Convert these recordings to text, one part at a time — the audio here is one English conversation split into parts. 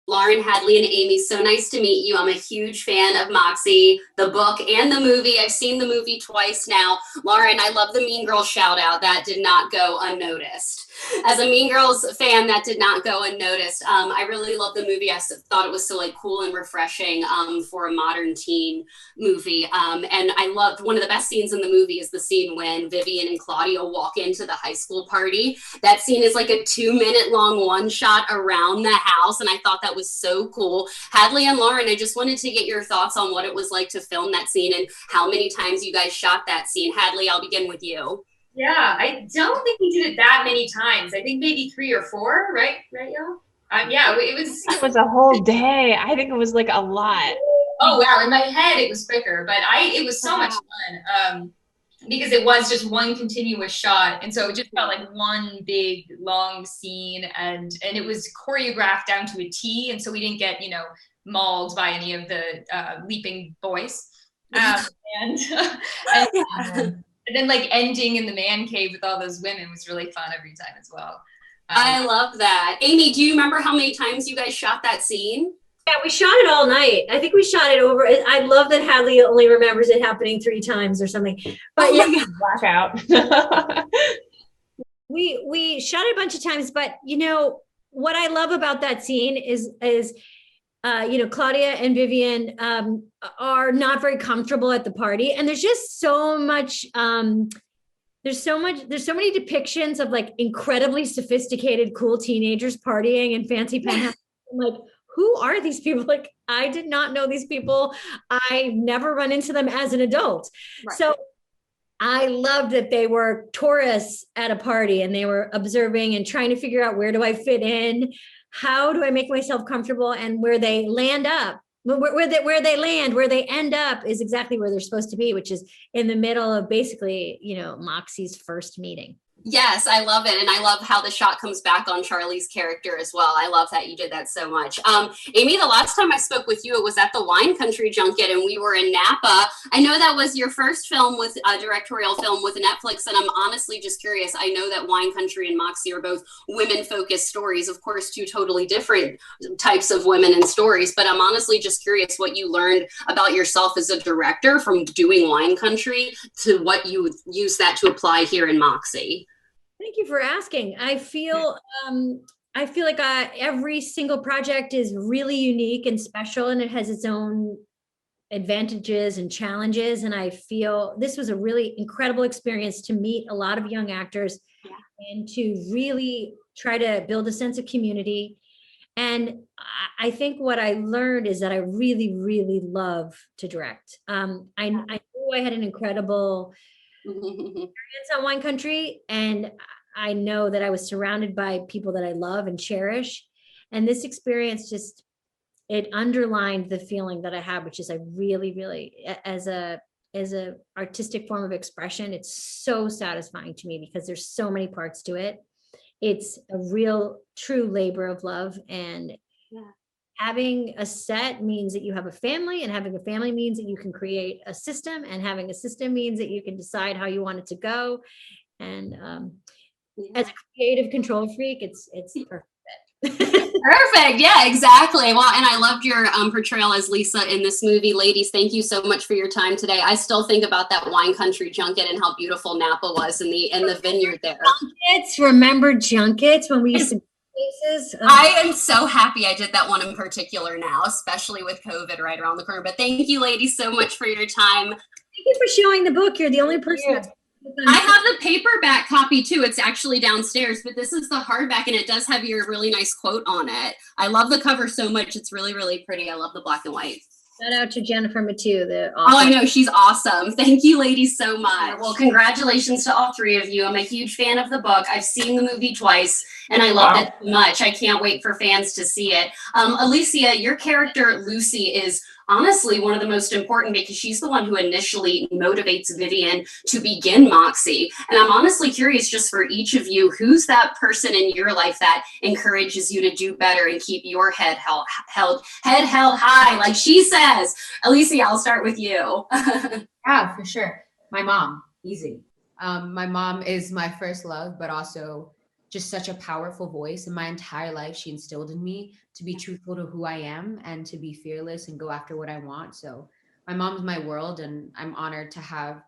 Lauren, Hadley, and Amy, so nice to meet you. I'm a huge fan of Moxie, the book and the movie. I've seen the movie twice now. Lauren, I love the Mean Girls shout out. That did not go unnoticed. As a Mean Girls fan, that did not go unnoticed. I really love the movie. I thought it was so like cool and refreshing for a modern teen movie. And I loved one of the best scenes in the movie is the scene when Vivian and Claudia walk into the high school party. That scene is like a 2-minute long one shot around the house. And I thought that was so cool. Hadley and Lauren, I just wanted to get your thoughts on what it was like to film that scene and how many times you guys shot that scene. Hadley, I'll begin with you. Yeah, I don't think we did it that many times. I think maybe 3 or 4, right? Right, y'all? Yeah, it was a whole day. I think it was like a lot. Oh wow, in my head it was quicker, but it was so much fun. Because it was just one continuous shot, and so it just felt like one big long scene, and it was choreographed down to a T, and so we didn't get mauled by any of the leaping boys, and then like ending in the man cave with all those women was really fun every time as well. I love that. Amy, do you remember how many times you guys shot that scene? Yeah, we shot it all night. I think we shot it over. I love that Hadley only remembers it happening 3 times or something. But yeah, blackout. we shot it a bunch of times. But what I love about that scene is Claudia and Vivian are not very comfortable at the party, and there's just so much. There's so many depictions of like incredibly sophisticated, cool teenagers partying in fancy penthouses. I'm like, who are these people? Like, I did not know these people. I never run into them as an adult. Right. So I loved that they were tourists at a party and they were observing and trying to figure out, where do I fit in? How do I make myself comfortable? And where they land up, where they end up is exactly where they're supposed to be, which is in the middle of basically, Moxie's first meeting. Yes, I love it. And I love how the shot comes back on Charlie's character as well. I love that you did that so much. Amy, the last time I spoke with you, it was at the Wine Country Junket and we were in Napa. I know that was your first film with a directorial film with Netflix. And I'm honestly just curious. I know that Wine Country and Moxie are both women-focused stories, of course, 2 totally different types of women and stories. But I'm honestly just curious what you learned about yourself as a director from doing Wine Country to what you use that to apply here in Moxie. Thank you for asking. I feel like every single project is really unique and special, and it has its own advantages and challenges. And I feel this was a really incredible experience to meet a lot of young actors and to really try to build a sense of community. And I think what I learned is that I really, really love to direct. I knew I had an incredible experience on Wine Country, and I know that I was surrounded by people that I love and cherish, and this experience it underlined the feeling that I have, which is I really, really, as a artistic form of expression, it's so satisfying to me because there's so many parts to it. It's a real true labor of love, and having a set means that you have a family, and having a family means that you can create a system, and having a system means that you can decide how you want it to go. And as a creative control freak, it's perfect. Perfect. Yeah, exactly. Well, and I loved your portrayal as Lisa in this movie. Ladies, thank you so much for your time today. I still think about that Wine Country Junket and how beautiful Napa was in the vineyard there. Junkets, remember junkets when we used to places? I am so happy I did that one in particular now, especially with COVID right around the corner. But thank you, ladies, so much for your time. Thank you for showing the book. You're the only person that's I have the paperback copy too. It's actually downstairs, but this is the hardback and it does have your really nice quote on it. I love the cover so much. It's really, really pretty. I love the black and white. Shout out to Jennifer Mathieu. Oh, I know. She's awesome. Thank you, ladies, so much. Well, congratulations to all 3 of you. I'm a huge fan of the book. I've seen the movie twice and I loved it so much. I can't wait for fans to see it. Alicia, your character, Lucy, is honestly one of the most important because she's the one who initially motivates Vivian to begin Moxie. And I'm honestly curious, just for each of you, who's that person in your life that encourages you to do better and keep your head held high, like she says? Alicia, I'll start with you. Yeah, for sure. My mom, easy. My mom is my first love, but also just such a powerful voice. And my entire life, she instilled in me to be truthful to who I am and to be fearless and go after what I want. So my mom's my world, and I'm honored to have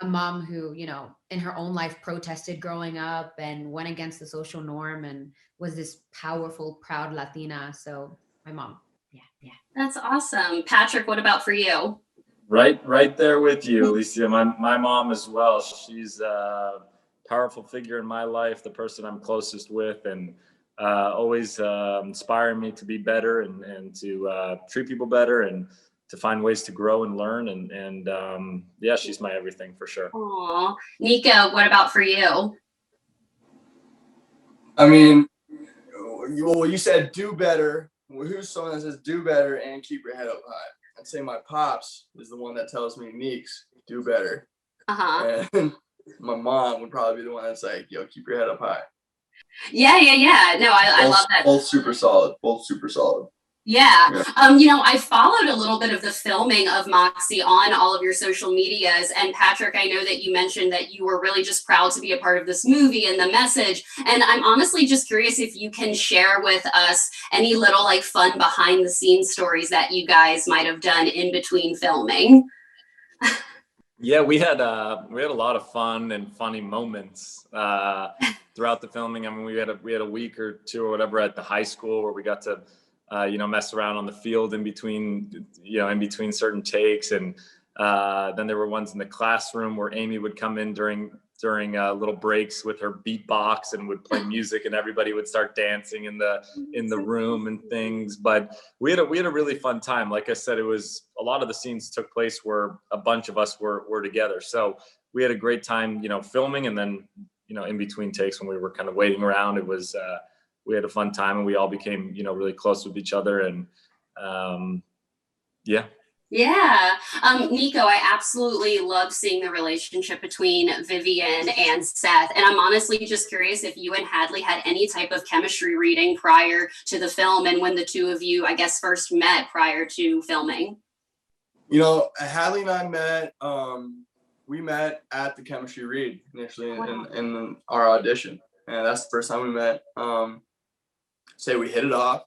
a mom who, you know, in her own life protested growing up and went against the social norm and was this powerful, proud Latina. So my mom. Yeah. That's awesome. Patrick, what about for you? Right there with you, Alicia. My mom as well. She's a powerful figure in my life, the person I'm closest with, and always inspiring me to be better and to treat people better and to find ways to grow and learn. And yeah, she's my everything for sure. Aw. Nico, what about for you? I mean, well, you said do better. Who's someone that says do better and keep your head up high? I'd say my pops is the one that tells me, Neeks, do better. And my mom would probably be the one that's like, yo, keep your head up high. Yeah. No, I love that. Both super solid. Yeah. You know, I followed a little bit of the filming of Moxie on all of your social medias. And Patrick, I know that you mentioned that you were really just proud to be a part of this movie and the message. And I'm honestly just curious if you can share with us any little like fun behind the scenes stories that you guys might have done in between filming. Yeah, we had a lot of fun and funny moments throughout the filming. I mean, we had a week or two or whatever at the high school where we got to you know, mess around on the field in between certain takes. And then there were ones in the classroom where Amy would come in during little breaks with her beatbox and would play music, and everybody would start dancing in the room and things. But we had a really fun time. Like I said, it was a lot of the scenes took place where a bunch of us were together. So we had a great time, you know, filming, and then, you know, in between takes when we were kind of waiting around, it was we had a fun time, and we all became, you know, really close with each other. And yeah. Nico, I absolutely love seeing the relationship between Vivian and Seth. And I'm honestly just curious if you and Hadley had any type of chemistry reading prior to the film, and when the two of you, I guess, first met prior to filming. You know, Hadley and I met, we met at the chemistry read initially in our audition. And that's the first time we met. Say we hit it off.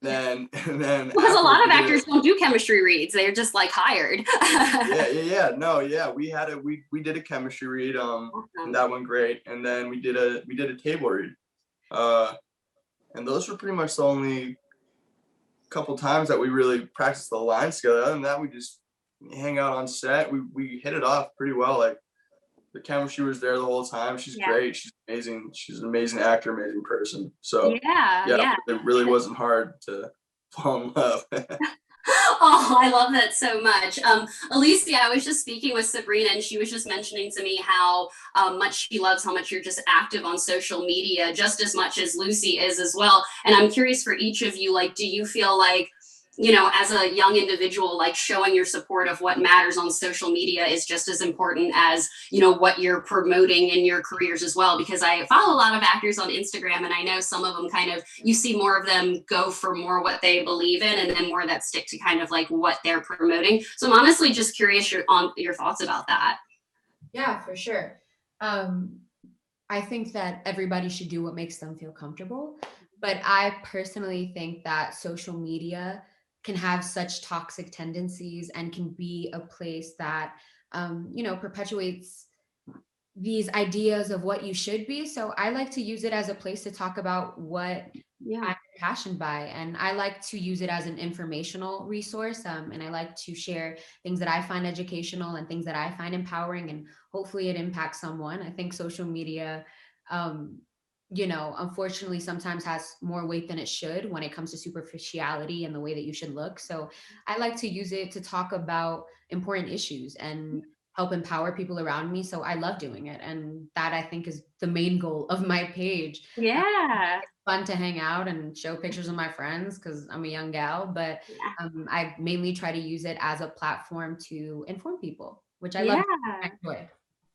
Then because a lot of actors don't do chemistry reads; they're just like hired. We did a chemistry read, and that went great. And then we did a table read, and those were pretty much the only couple times that we really practiced the lines together. Other than that, we just hang out on set. We hit it off pretty well. Like, the chemistry was there the whole time. She's great. She's amazing. She's an amazing actor, amazing person. So it really wasn't hard to fall in love. Oh, I love that so much. Alicia, I was just speaking with Sabrina, and she was just mentioning to me how much she loves how much you're just active on social media, just as much as Lucy is as well. And I'm curious for each of you, like, do you feel like, you know, as a young individual, like showing your support of what matters on social media is just as important as, you know, what you're promoting in your careers as well? Because I follow a lot of actors on Instagram, and I know some of them kind of, you see more of them go for more what they believe in, and then more that stick to kind of like what they're promoting. So I'm honestly just curious on your thoughts about that. Yeah, for sure. I think that everybody should do what makes them feel comfortable. But I personally think that social media can have such toxic tendencies and can be a place that, you know, perpetuates these ideas of what you should be. So I like to use it as a place to talk about what I'm passionate by. And I like to use it as an informational resource. And I like to share things that I find educational and things that I find empowering, and hopefully it impacts someone. I think social media, you know, unfortunately sometimes has more weight than it should when it comes to superficiality and the way that you should look. So I like to use it to talk about important issues and help empower people around me. So I love doing it. And that, I think, is the main goal of my page. Yeah. It's fun to hang out and show pictures of my friends because I'm a young gal, but I mainly try to use it as a platform to inform people, which I love. I enjoy.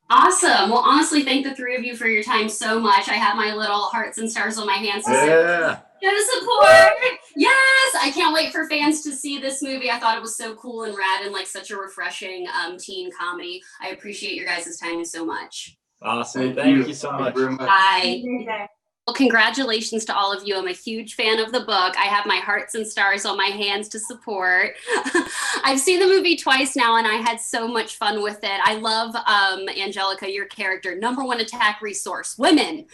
Awesome. Well, honestly, thank the three of you for your time so much. I have my little hearts and stars on my hands to show support. Yes, I can't wait for fans to see this movie. I thought it was so cool and rad and like such a refreshing teen comedy. I appreciate your guys' time so much. Awesome. Thank you so much. Bye. Well, congratulations to all of you. I'm a huge fan of the book. I have my hearts and stars on my hands to support. I've seen the movie twice now and I had so much fun with it. I love Angelica, your character, number one attack resource, women.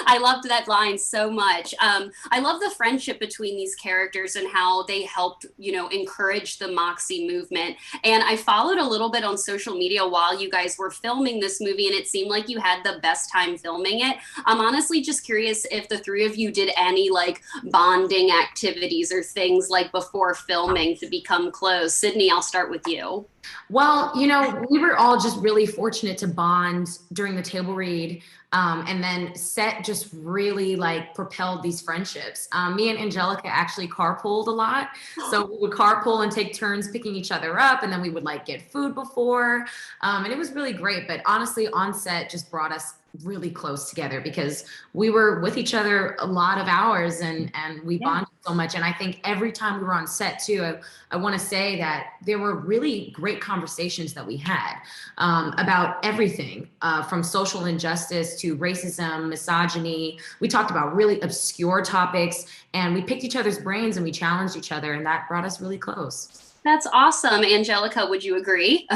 I loved that line so much. I love the friendship between these characters and how they helped, encourage the Moxie movement. And I followed a little bit on social media while you guys were filming this movie and it seemed like you had the best time filming it. I'm honestly just curious if the three of you did any like bonding activities or things like before filming to become close. Sydney, I'll start with you. Well, we were all just really fortunate to bond during the table read. And then set just really like propelled these friendships. Me and Angelica actually carpooled a lot. So we would carpool and take turns picking each other up. And then we would like get food before. And it was really great. But honestly, on set just brought us really close together because we were with each other a lot of hours and we bonded so much. And I think every time we were on set too, I want to say that there were really great conversations that we had about everything from social injustice to racism, misogyny. We talked about really obscure topics and we picked each other's brains and we challenged each other and that brought us really close. That's awesome. Angelica, would you agree?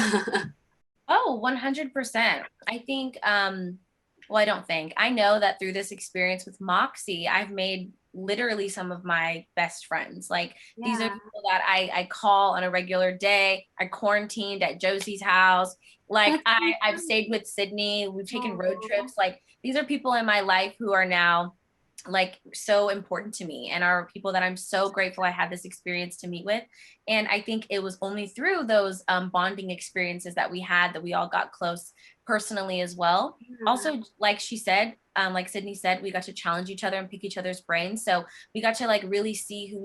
Oh, 100%. I think, well, I don't think. I know that through this experience with Moxie, I've made literally some of my best friends. Like these are people that I call on a regular day. I quarantined at Josie's house. Like I've stayed with Sydney. We've taken road trips. Like these are people in my life who are now like so important to me and are people that I'm so grateful I had this experience to meet with. And I think it was only through those bonding experiences that we had that we all got close personally as well. Also, like she said, like Sydney said, we got to challenge each other and pick each other's brains. So we got to like really see who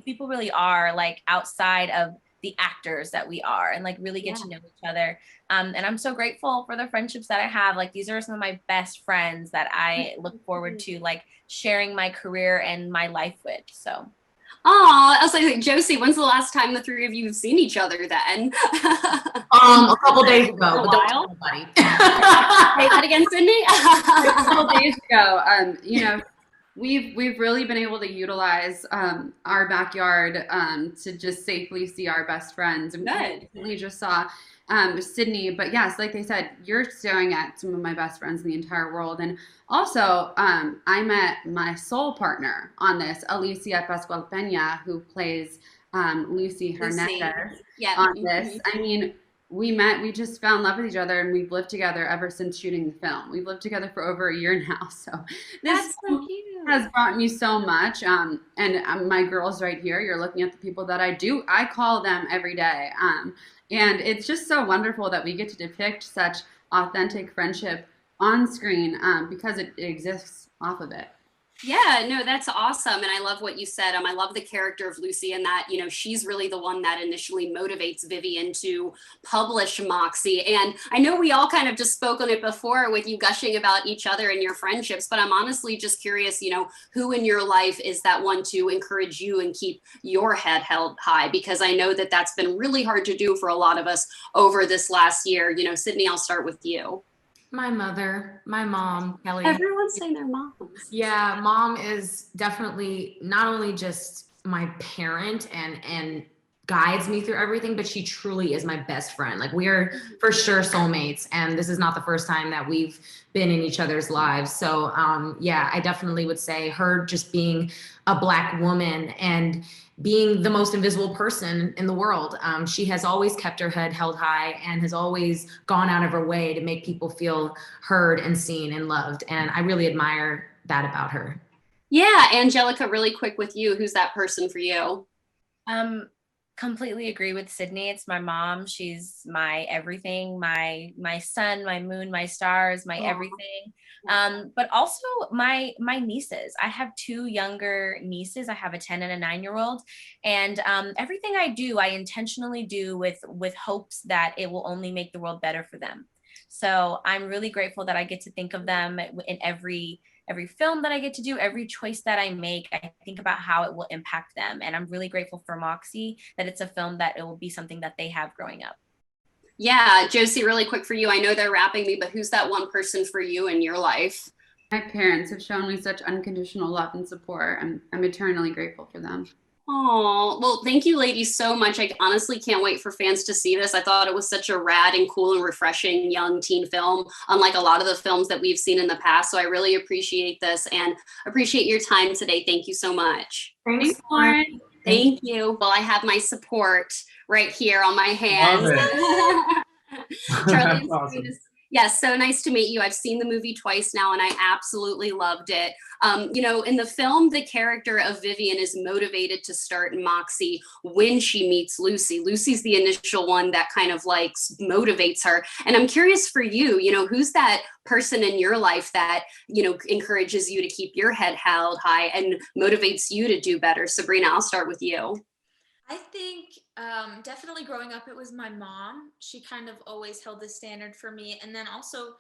people really are like outside of the actors that we are and like really get to know each other. And I'm so grateful for the friendships that I have. Like these are some of my best friends that I look forward to like sharing my career and my life with. So. Oh, I was like, Josie, when's the last time the three of you have seen each other then? A couple days ago. A while? Say that again, Sydney? A couple days ago. We've really been able to utilize our backyard to just safely see our best friends. And Good. We just saw Sydney, but yes, like they said, you're staring at some of my best friends in the entire world. And also, I met my soul partner on this, Alicia Pascual-Pena, who plays Lucy Hernandez on this. I mean, we just fell in love with each other and we've lived together ever since shooting the film. We've lived together for over a year now. So this has brought me so much. And my girls right here, you're looking at the people that I call them every day. And it's just so wonderful that we get to depict such authentic friendship on screen because it exists off of it. Yeah, no, that's awesome. And I love what you said. I love the character of Lucy and that, she's really the one that initially motivates Vivian to publish Moxie. And I know we all kind of just spoke on it before with you gushing about each other and your friendships, but I'm honestly just curious, who in your life is that one to encourage you and keep your head held high? Because I know that that's been really hard to do for a lot of us over this last year. Sydney, I'll start with you. My mother, my mom, Kelly. Everyone's saying their moms. Yeah, mom is definitely not only just my parent and guides me through everything, but she truly is my best friend. Like we are for sure soulmates, and this is not the first time that we've been in each other's lives. So yeah, I definitely would say her just being a Black woman and being the most invisible person in the world. She has always kept her head held high and has always gone out of her way to make people feel heard and seen and loved. And I really admire that about her. Yeah, Angelica, really quick with you. Who's that person for you? Completely agree with Sydney. It's my mom. She's my everything, my sun, my moon, my stars, my everything. But also my nieces. I have two younger nieces. I have a 10 and a 9-year-old, and everything I do, I intentionally do with hopes that it will only make the world better for them. So I'm really grateful that I get to think of them in every film that I get to do, every choice that I make, I think about how it will impact them. And I'm really grateful for Moxie, that it's a film that it will be something that they have growing up. Yeah, Josie, really quick for you. I know they're wrapping me, but who's that one person for you in your life? My parents have shown me such unconditional love and support. I'm eternally grateful for them. Oh, well, thank you, ladies, so much. I honestly can't wait for fans to see this. I thought it was such a rad and cool and refreshing young teen film, unlike a lot of the films that we've seen in the past. So I really appreciate this and appreciate your time today. Thank you so much. Thanks, Lauren. Thank you. Well, I have my support right here on my hands. Charlie, awesome. Yes, so nice to meet you. I've seen the movie twice now and I absolutely loved it. In the film, the character of Vivian is motivated to start Moxie when she meets Lucy. Lucy's the initial one that kind of like motivates her. And I'm curious for you, who's that person in your life that, encourages you to keep your head held high and motivates you to do better? Sabrina, I'll start with you. I think definitely growing up, it was my mom. She kind of always held the standard for me. And then also,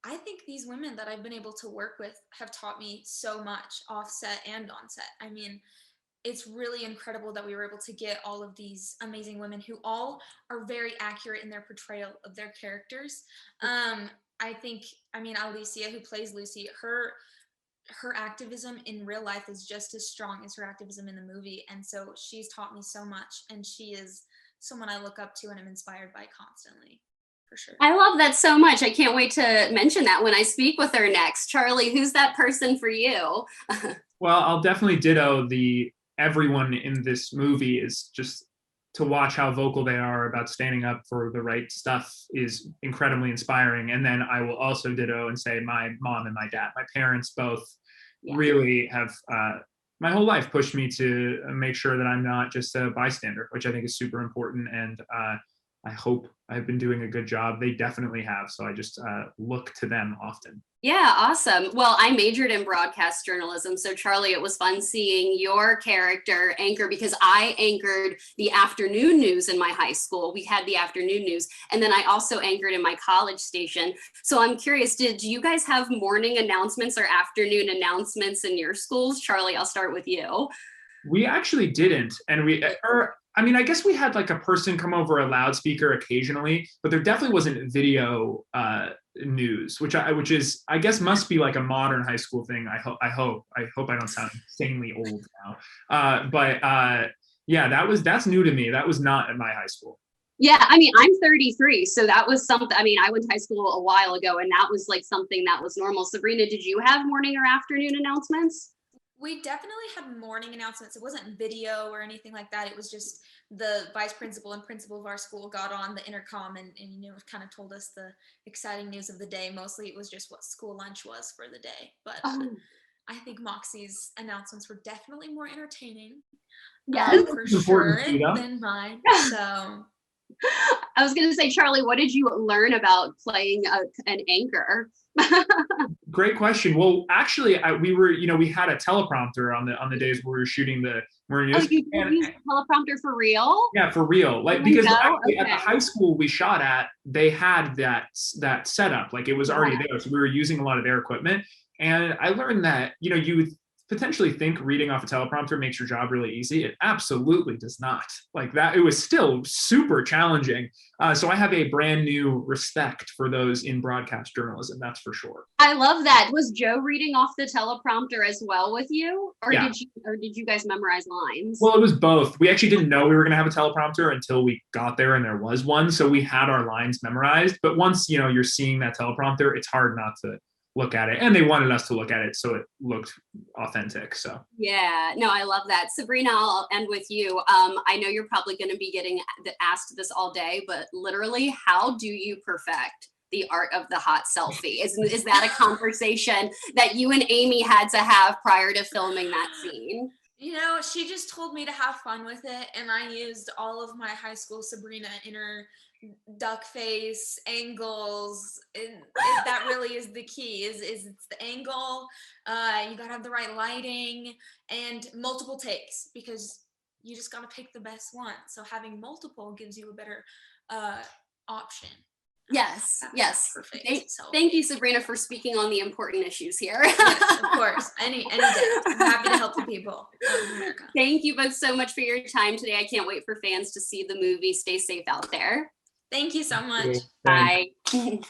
I think these women that I've been able to work with have taught me so much offset and onset. I mean, it's really incredible that we were able to get all of these amazing women who all are very accurate in their portrayal of their characters. Alicia, who plays Lucy, her activism in real life is just as strong as her activism in the movie. And so she's taught me so much, and she is someone I look up to and I'm inspired by constantly, for sure. I love that so much. I can't wait to mention that when I speak with her next. Charlie, who's that person for you? Well, I'll definitely ditto everyone in this movie is just to watch how vocal they are about standing up for the right stuff is incredibly inspiring. And then I will also ditto and say my mom and my dad, my parents both really have my whole life pushed me to make sure that I'm not just a bystander, which I think is super important. And I hope I've been doing a good job. They definitely have. So I just look to them often. Yeah, awesome. Well, I majored in broadcast journalism. So Charlie, it was fun seeing your character anchor because I anchored the afternoon news in my high school. We had the afternoon news. And then I also anchored in my college station. So I'm curious, did you guys have morning announcements or afternoon announcements in your schools? Charlie, I'll start with you. We actually didn't. And I guess we had like a person come over a loudspeaker occasionally, but there definitely wasn't video news, which is I guess must be like a modern high school thing. I hope I don't sound insanely old now. That's new to me. That was not at my high school. Yeah, I'm 33, so that was something. I went to high school a while ago, and that was like something that was normal. Sabrina, did you have morning or afternoon announcements? We definitely had morning announcements. It wasn't video or anything like that. It was just the vice principal and principal of our school got on the intercom and kind of told us the exciting news of the day. Mostly it was just what school lunch was for the day. But I think Moxie's announcements were definitely more entertaining. For sure, than mine. So I was going to say, Charlie, what did you learn about playing an anchor? Great question. Well, actually, we had a teleprompter on the days where we were shooting the morning news. Oh, you used a teleprompter for real? Yeah, for real. Like because at the high school we shot at, they had that setup. Like it was already there, so we were using a lot of their equipment. And I learned that you would potentially think reading off a teleprompter makes your job really easy. It absolutely does not. Like that, it was still super challenging. So I have a brand new respect for those in broadcast journalism, that's for sure. I love that. Was Joe reading off the teleprompter as well with you? Or did you guys memorize lines? Well, it was both. We actually didn't know we were going to have a teleprompter until we got there and there was one. So we had our lines memorized. But once, you're seeing that teleprompter, it's hard not to look at it, and they wanted us to look at it so it looked authentic. So yeah, no, I love that. Sabrina, I'll end with you. I know you're probably going to be getting asked this all day, but literally, how do you perfect the art of the hot selfie? Is that a conversation that you and Amy had to have prior to filming that scene? She just told me to have fun with it, and I used all of my high school Sabrina inner duck face angles, and that really is the key. Is it's the angle. You gotta have the right lighting and multiple takes because you just gotta pick the best one. So having multiple gives you a better option. Yes. Perfect. Thank you, Sabrina, for speaking on the important issues here. Yes, of course. Any day. I'm happy to help the people of America. Thank you both so much for your time today. I can't wait for fans to see the movie. Stay safe out there. Thank you so much. Bye.